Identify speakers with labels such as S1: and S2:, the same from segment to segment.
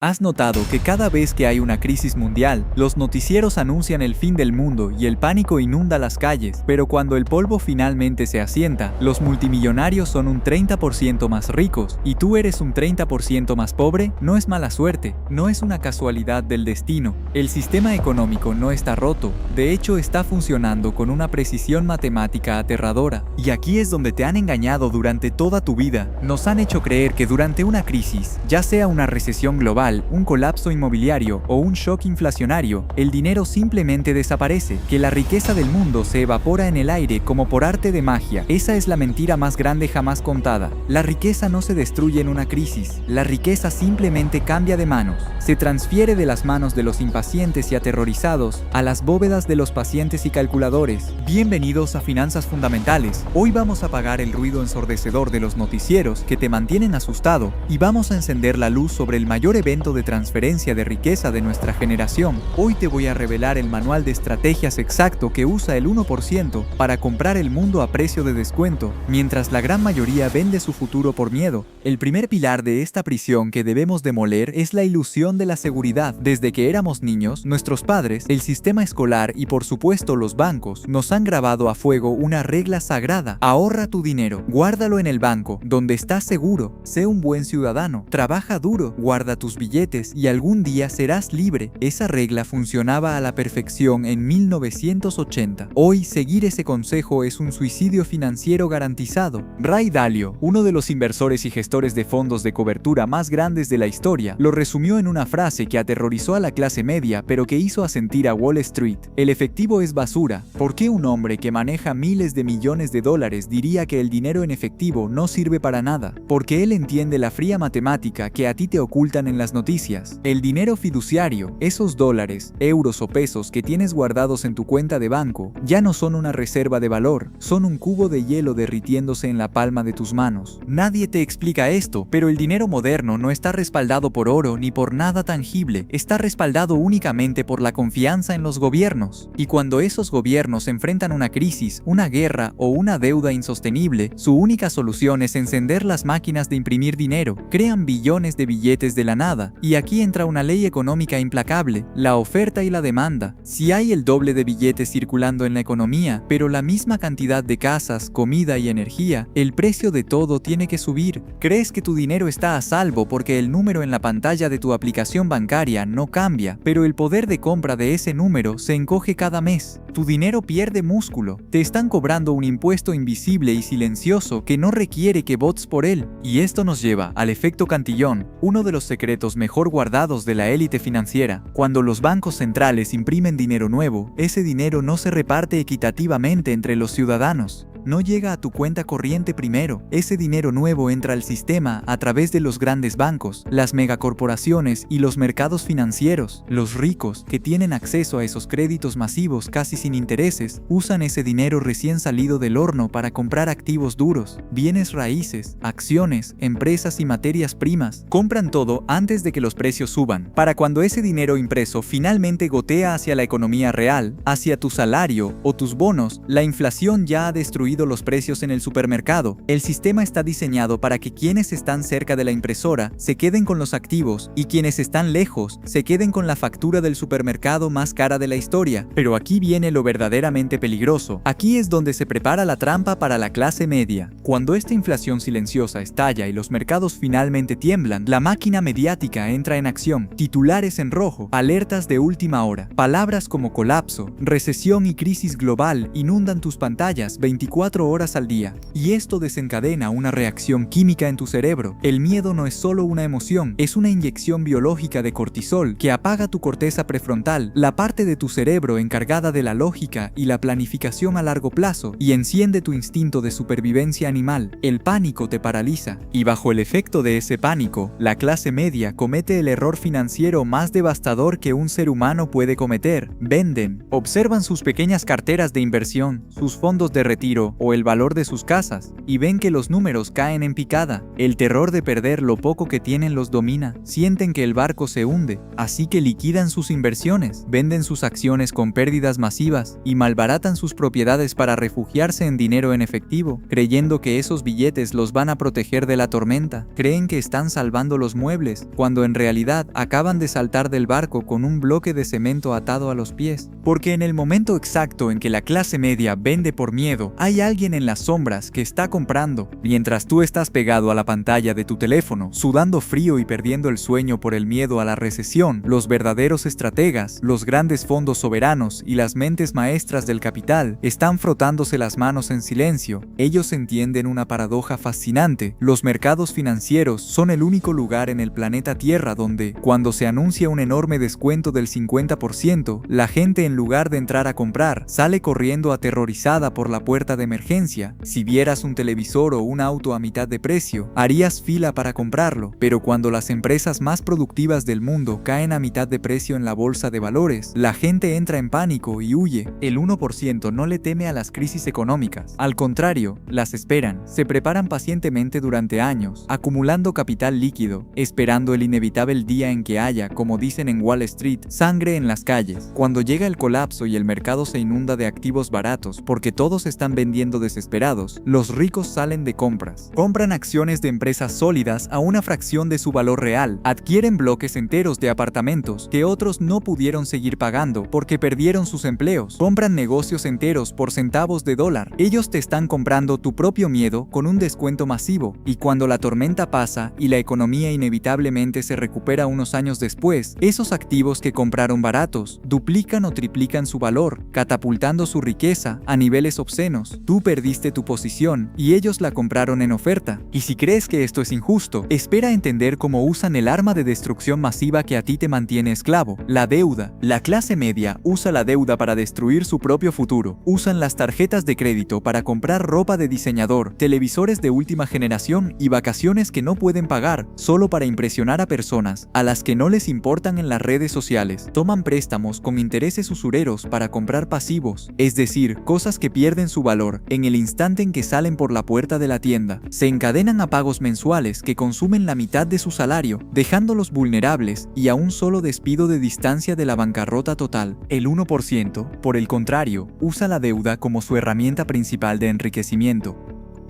S1: ¿Has notado que cada vez que hay una crisis mundial, los noticieros anuncian el fin del mundo y el pánico inunda las calles? Pero cuando el polvo finalmente se asienta, los multimillonarios son un 30% más ricos y tú eres un 30% más pobre. No es mala suerte, no es una casualidad del destino. El sistema económico no está roto, de hecho está funcionando con una precisión matemática aterradora. Y aquí es donde te han engañado durante toda tu vida. Nos han hecho creer que durante una crisis, ya sea una recesión global, un colapso inmobiliario o un shock inflacionario, el dinero simplemente desaparece, que la riqueza del mundo se evapora en el aire como por arte de magia. Esa es la mentira más grande jamás contada. La riqueza no se destruye en una crisis, la riqueza simplemente cambia de manos. Se transfiere de las manos de los impacientes y aterrorizados a las bóvedas de los pacientes y calculadores. Bienvenidos a Finanzas Fundamentales. Hoy vamos a apagar el ruido ensordecedor de los noticieros que te mantienen asustado y vamos a encender la luz sobre el mayor evento de transferencia de riqueza de nuestra generación. Hoy te voy a revelar el manual de estrategias exacto que usa el 1% para comprar el mundo a precio de descuento, mientras la gran mayoría vende su futuro por miedo. El primer pilar de esta prisión que debemos demoler es la ilusión de la seguridad. Desde que éramos niños, nuestros padres, el sistema escolar y por supuesto los bancos nos han grabado a fuego una regla sagrada: ahorra tu dinero, guárdalo en el banco, donde estás seguro, sé un buen ciudadano, trabaja duro, guarda tus billetes y algún día serás libre. Esa regla funcionaba a la perfección en 1980. Hoy seguir ese consejo es un suicidio financiero garantizado. Ray Dalio, uno de los inversores y gestores de fondos de cobertura más grandes de la historia, lo resumió en una frase que aterrorizó a la clase media pero que hizo asentir a Wall Street: el efectivo es basura. ¿Por qué un hombre que maneja miles de millones de dólares diría que el dinero en efectivo no sirve para nada? Porque él entiende la fría matemática que a ti te ocultan en las noticias. El dinero fiduciario, esos dólares, euros o pesos que tienes guardados en tu cuenta de banco, ya no son una reserva de valor, son un cubo de hielo derritiéndose en la palma de tus manos. Nadie te explica esto, pero el dinero moderno no está respaldado por oro ni por nada tangible, está respaldado únicamente por la confianza en los gobiernos. Y cuando esos gobiernos enfrentan una crisis, una guerra o una deuda insostenible, su única solución es encender las máquinas de imprimir dinero, crean billones de billetes de la nada. Y aquí entra una ley económica implacable: la oferta y la demanda. Si hay el doble de billetes circulando en la economía, pero la misma cantidad de casas, comida y energía, el precio de todo tiene que subir. Crees que tu dinero está a salvo porque el número en la pantalla de tu aplicación bancaria no cambia, pero el poder de compra de ese número se encoge cada mes. Tu dinero pierde músculo. Te están cobrando un impuesto invisible y silencioso que no requiere que votes por él. Y esto nos lleva al efecto Cantillón, uno de los secretos mejor guardados de la élite financiera. Cuando los bancos centrales imprimen dinero nuevo, ese dinero no se reparte equitativamente entre los ciudadanos. No llega a tu cuenta corriente primero. Ese dinero nuevo entra al sistema a través de los grandes bancos, las megacorporaciones y los mercados financieros. Los ricos, que tienen acceso a esos créditos masivos casi sin intereses, usan ese dinero recién salido del horno para comprar activos duros, bienes raíces, acciones, empresas y materias primas. Compran todo antes de que los precios suban, para cuando ese dinero impreso finalmente gotea hacia la economía real, hacia tu salario o tus bonos, la inflación ya ha destruido los precios en el supermercado. El sistema está diseñado para que quienes están cerca de la impresora se queden con los activos y quienes están lejos se queden con la factura del supermercado más cara de la historia. Pero aquí viene lo verdaderamente peligroso. Aquí es donde se prepara la trampa para la clase media. Cuando esta inflación silenciosa estalla y los mercados finalmente tiemblan, la máquina mediática entra en acción. Titulares en rojo, alertas de última hora, palabras como colapso, recesión y crisis global inundan tus pantallas 24 horas al día. Y esto desencadena una reacción química en tu cerebro. El miedo no es solo una emoción, es una inyección biológica de cortisol que apaga tu corteza prefrontal, la parte de tu cerebro encargada de la lógica y la planificación a largo plazo, y enciende tu instinto de supervivencia animal. El pánico te paraliza, y bajo el efecto de ese pánico, la clase media comete el error financiero más devastador que un ser humano puede cometer: venden. Observan sus pequeñas carteras de inversión, sus fondos de retiro dinero o el valor de sus casas, y ven que los números caen en picada. El terror de perder lo poco que tienen los domina, sienten que el barco se hunde, así que liquidan sus inversiones, venden sus acciones con pérdidas masivas y malbaratan sus propiedades para refugiarse en dinero en efectivo, creyendo que esos billetes los van a proteger de la tormenta. Creen que están salvando los muebles, cuando en realidad acaban de saltar del barco con un bloque de cemento atado a los pies. Porque en el momento exacto en que la clase media vende por miedo, hay alguien en las sombras que está comprando. Mientras tú estás pegado a la pantalla de tu teléfono, sudando frío y perdiendo el sueño por el miedo a la recesión, los verdaderos estrategas, los grandes fondos soberanos y las mentes maestras del capital están frotándose las manos en silencio. Ellos entienden una paradoja fascinante. Los mercados financieros son el único lugar en el planeta Tierra donde, cuando se anuncia un enorme descuento del 50%, la gente, en lugar de entrar a comprar, sale corriendo aterrorizada por la puerta de emergencia. Si vieras un televisor o un auto a mitad de precio, harías fila para comprarlo, pero cuando las empresas más productivas del mundo caen a mitad de precio en la bolsa de valores, la gente entra en pánico y huye. El 1% no le teme a las crisis económicas, al contrario, las esperan, se preparan pacientemente durante años, acumulando capital líquido, esperando el inevitable día en que haya, como dicen en Wall Street, sangre en las calles. Cuando llega el colapso y el mercado se inunda de activos baratos porque todos están vendiendo desesperados, los ricos salen de compras. Compran acciones de empresas sólidas a una fracción de su valor real, adquieren bloques enteros de apartamentos que otros no pudieron seguir pagando porque perdieron sus empleos, compran negocios enteros por centavos de dólar. Ellos te están comprando tu propio miedo con un descuento masivo, y cuando la tormenta pasa y la economía inevitablemente se recupera unos años después, esos activos que compraron baratos duplican o triplican su valor, catapultando su riqueza a niveles obscenos. Tú perdiste tu posición y ellos la compraron en oferta. Y si crees que esto es injusto, espera a entender cómo usan el arma de destrucción masiva que a ti te mantiene esclavo, la deuda. La clase media usa la deuda para destruir su propio futuro. Usan las tarjetas de crédito para comprar ropa de diseñador, televisores de última generación y vacaciones que no pueden pagar, solo para impresionar a personas a las que no les importan en las redes sociales. Toman préstamos con intereses usureros para comprar pasivos, es decir, cosas que pierden su valor en el instante en que salen por la puerta de la tienda. Se encadenan a pagos mensuales que consumen la mitad de su salario, dejándolos vulnerables y a un solo despido de distancia de la bancarrota total. El 1%, por el contrario, usa la deuda como su herramienta principal de enriquecimiento.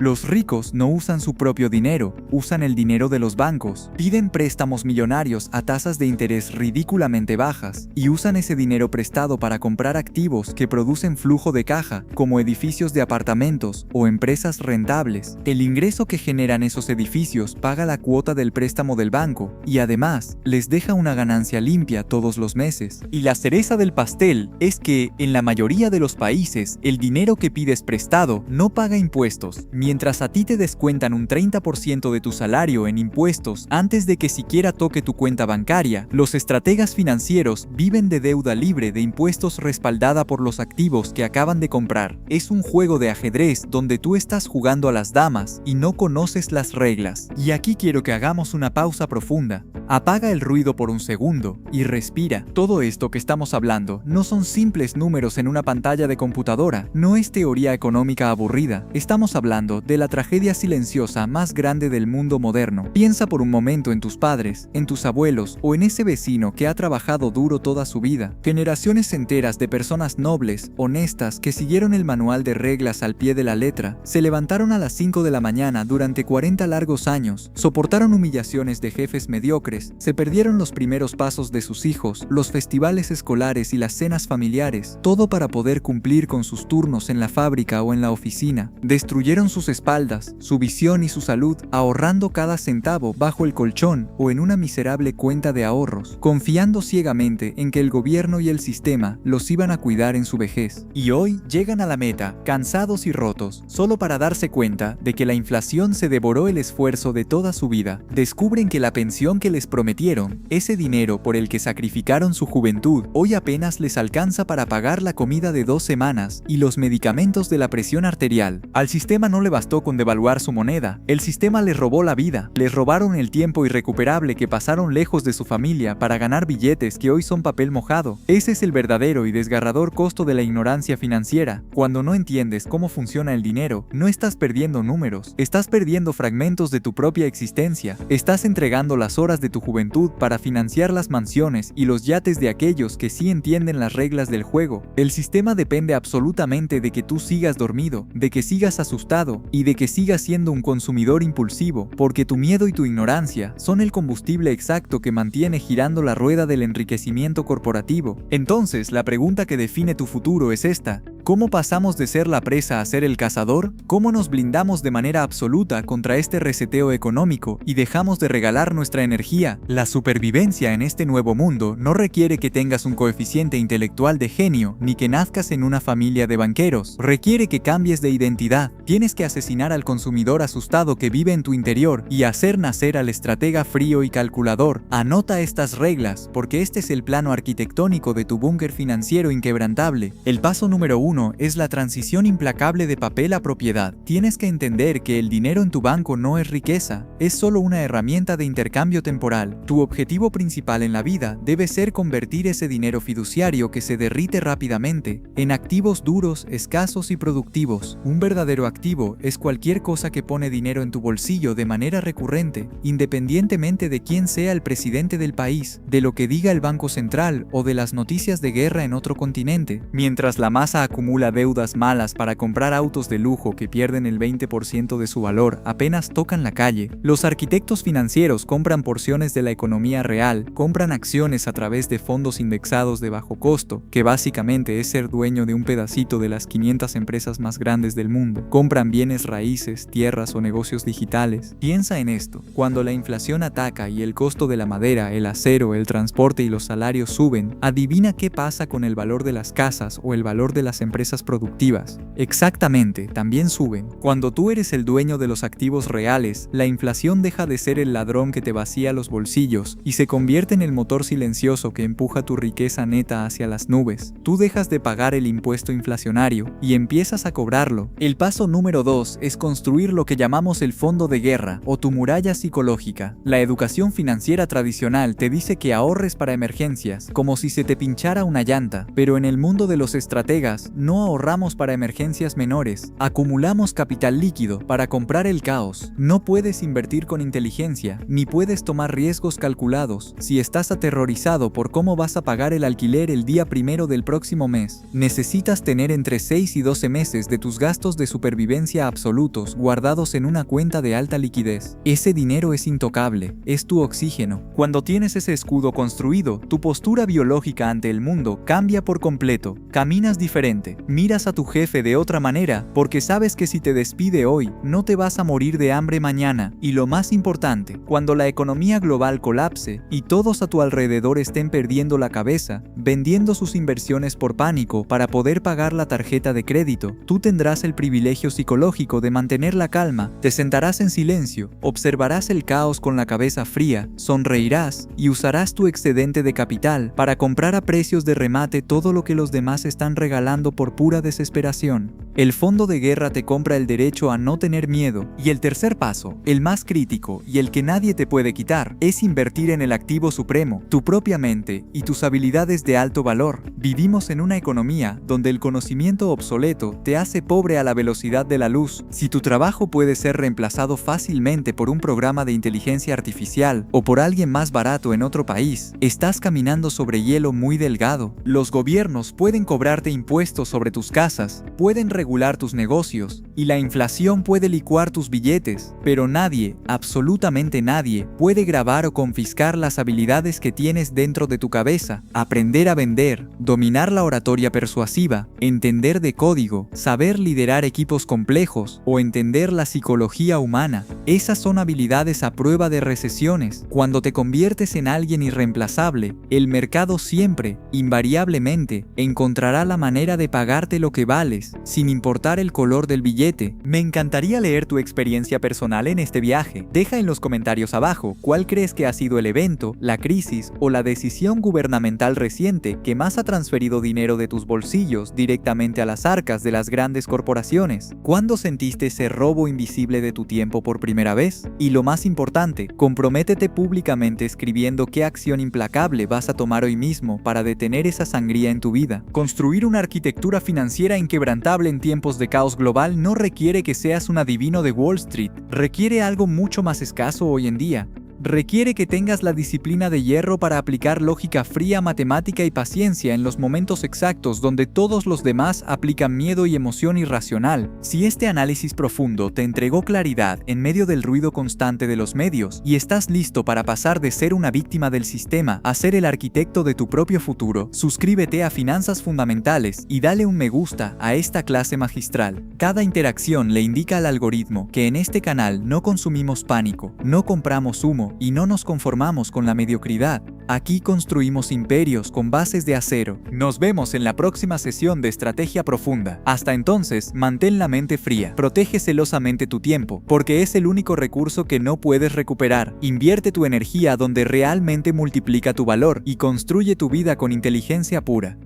S1: Los ricos no usan su propio dinero, usan el dinero de los bancos, piden préstamos millonarios a tasas de interés ridículamente bajas y usan ese dinero prestado para comprar activos que producen flujo de caja, como edificios de apartamentos o empresas rentables. El ingreso que generan esos edificios paga la cuota del préstamo del banco y además les deja una ganancia limpia todos los meses. Y la cereza del pastel es que, en la mayoría de los países, el dinero que pides prestado no paga impuestos. Mientras a ti te descuentan un 30% de tu salario en impuestos antes de que siquiera toque tu cuenta bancaria, los estrategas financieros viven de deuda libre de impuestos respaldada por los activos que acaban de comprar. Es un juego de ajedrez donde tú estás jugando a las damas y no conoces las reglas. Y aquí quiero que hagamos una pausa profunda. Apaga el ruido por un segundo y respira. Todo esto que estamos hablando no son simples números en una pantalla de computadora, no es teoría económica aburrida. Estamos hablando de la tragedia silenciosa más grande del mundo moderno. Piensa por un momento en tus padres, en tus abuelos o en ese vecino que ha trabajado duro toda su vida. Generaciones enteras de personas nobles, honestas, que siguieron el manual de reglas al pie de la letra, se levantaron a las 5 de la mañana durante 40 largos años, soportaron humillaciones de jefes mediocres, se perdieron los primeros pasos de sus hijos, los festivales escolares y las cenas familiares, todo para poder cumplir con sus turnos en la fábrica o en la oficina. Destruyeron sus espaldas, su visión y su salud, ahorrando cada centavo bajo el colchón o en una miserable cuenta de ahorros, confiando ciegamente en que el gobierno y el sistema los iban a cuidar en su vejez. Y hoy llegan a la meta, cansados y rotos, solo para darse cuenta de que la inflación se devoró el esfuerzo de toda su vida. Descubren que la pensión que les prometieron, ese dinero por el que sacrificaron su juventud, hoy apenas les alcanza para pagar la comida de 2 semanas y los medicamentos de la presión arterial. Al sistema no le le bastó con devaluar su moneda. El sistema les robó la vida, les robaron el tiempo irrecuperable que pasaron lejos de su familia para ganar billetes que hoy son papel mojado. Ese es el verdadero y desgarrador costo de la ignorancia financiera. Cuando no entiendes cómo funciona el dinero, no estás perdiendo números, estás perdiendo fragmentos de tu propia existencia. Estás entregando las horas de tu juventud para financiar las mansiones y los yates de aquellos que sí entienden las reglas del juego. El sistema depende absolutamente de que tú sigas dormido, de que sigas asustado y de que sigas siendo un consumidor impulsivo, porque tu miedo y tu ignorancia son el combustible exacto que mantiene girando la rueda del enriquecimiento corporativo. Entonces, la pregunta que define tu futuro es esta: ¿cómo pasamos de ser la presa a ser el cazador? ¿Cómo nos blindamos de manera absoluta contra este reseteo económico y dejamos de regalar nuestra energía? La supervivencia en este nuevo mundo no requiere que tengas un coeficiente intelectual de genio ni que nazcas en una familia de banqueros. Requiere que cambies de identidad. Tienes que asesinar al consumidor asustado que vive en tu interior y hacer nacer al estratega frío y calculador. Anota estas reglas, porque este es el plano arquitectónico de tu búnker financiero inquebrantable. El paso número 1 es la transición implacable de papel a propiedad. Tienes que entender que el dinero en tu banco no es riqueza, es solo una herramienta de intercambio temporal. Tu objetivo principal en la vida debe ser convertir ese dinero fiduciario que se derrite rápidamente en activos duros, escasos y productivos. Un verdadero activo es cualquier cosa que pone dinero en tu bolsillo de manera recurrente, independientemente de quién sea el presidente del país, de lo que diga el Banco Central o de las noticias de guerra en otro continente. Mientras la masa acumula deudas malas para comprar autos de lujo que pierden el 20% de su valor apenas tocan la calle, los arquitectos financieros compran porciones de la economía real, compran acciones a través de fondos indexados de bajo costo, que básicamente es ser dueño de un pedacito de las 500 empresas más grandes del mundo. Compran bienes raíces, tierras o negocios digitales. Piensa en esto: cuando la inflación ataca y el costo de la madera, el acero, el transporte y los salarios suben, adivina qué pasa con el valor de las casas o el valor de las empresas productivas. Exactamente, también suben. Cuando tú eres el dueño de los activos reales, la inflación deja de ser el ladrón que te vacía los bolsillos y se convierte en el motor silencioso que empuja tu riqueza neta hacia las nubes. Tú dejas de pagar el impuesto inflacionario y empiezas a cobrarlo. El paso número 2 es construir lo que llamamos el fondo de guerra o tu muralla psicológica. La educación financiera tradicional te dice que ahorres para emergencias, como si se te pinchara una llanta, pero en el mundo de los estrategas no ahorramos para emergencias menores, acumulamos capital líquido para comprar el caos. No puedes invertir con inteligencia, ni puedes tomar riesgos calculados si estás aterrorizado por cómo vas a pagar el alquiler el día 1 del próximo mes. Necesitas tener entre 6 y 12 meses de tus gastos de supervivencia absolutos guardados en una cuenta de alta liquidez. Ese dinero es intocable, es tu oxígeno. Cuando tienes ese escudo construido, tu postura biológica ante el mundo cambia por completo. Caminas diferente, miras a tu jefe de otra manera, porque sabes que si te despide hoy, no te vas a morir de hambre mañana. Y lo más importante, cuando la economía global colapse y todos a tu alrededor estén perdiendo la cabeza, vendiendo sus inversiones por pánico para poder pagar la tarjeta de crédito, tú tendrás el privilegio psicológico de mantener la calma, te sentarás en silencio, observarás el caos con la cabeza fría, sonreirás y usarás tu excedente de capital para comprar a precios de remate todo lo que los demás están regalando por pura desesperación. El fondo de guerra te compra el derecho a no tener miedo. Y el tercer paso, el más crítico y el que nadie te puede quitar, es invertir en el activo supremo, tu propia mente y tus habilidades de alto valor. Vivimos en una economía donde el conocimiento obsoleto te hace pobre a la velocidad de la luz. Si tu trabajo puede ser reemplazado fácilmente por un programa de inteligencia artificial o por alguien más barato en otro país, estás caminando sobre hielo muy delgado. Los gobiernos pueden cobrarte impuestos sobre tus casas, pueden regular tus negocios y la inflación puede licuar tus billetes, pero nadie, absolutamente nadie, puede grabar o confiscar las habilidades que tienes dentro de tu cabeza. Aprender a vender, dominar la oratoria persuasiva, entender de código, saber liderar equipos complejos o entender la psicología humana. Esas son habilidades a prueba de recesiones. Cuando te conviertes en alguien irreemplazable, el mercado siempre, invariablemente, encontrará la manera de pagarte lo que vales, sin sin importar el color del billete. Me encantaría leer tu experiencia personal en este viaje. Deja en los comentarios abajo cuál crees que ha sido el evento, la crisis o la decisión gubernamental reciente que más ha transferido dinero de tus bolsillos directamente a las arcas de las grandes corporaciones. ¿Cuándo sentiste ese robo invisible de tu tiempo por primera vez? Y lo más importante, comprométete públicamente escribiendo qué acción implacable vas a tomar hoy mismo para detener esa sangría en tu vida. Construir una arquitectura financiera inquebrantable en tiempos de caos global no requiere que seas un adivino de Wall Street, requiere algo mucho más escaso hoy en día. Requiere que tengas la disciplina de hierro para aplicar lógica fría, matemática y paciencia en los momentos exactos donde todos los demás aplican miedo y emoción irracional. Si este análisis profundo te entregó claridad en medio del ruido constante de los medios y estás listo para pasar de ser una víctima del sistema a ser el arquitecto de tu propio futuro, suscríbete a Finanzas Fundamentales y dale un me gusta a esta clase magistral. Cada interacción le indica al algoritmo que en este canal no consumimos pánico, no compramos humo y no nos conformamos con la mediocridad. Aquí construimos imperios con bases de acero. Nos vemos en la próxima sesión de Estrategia Profunda. Hasta entonces, mantén la mente fría. Protege celosamente tu tiempo, porque es el único recurso que no puedes recuperar. Invierte tu energía donde realmente multiplica tu valor y construye tu vida con inteligencia pura.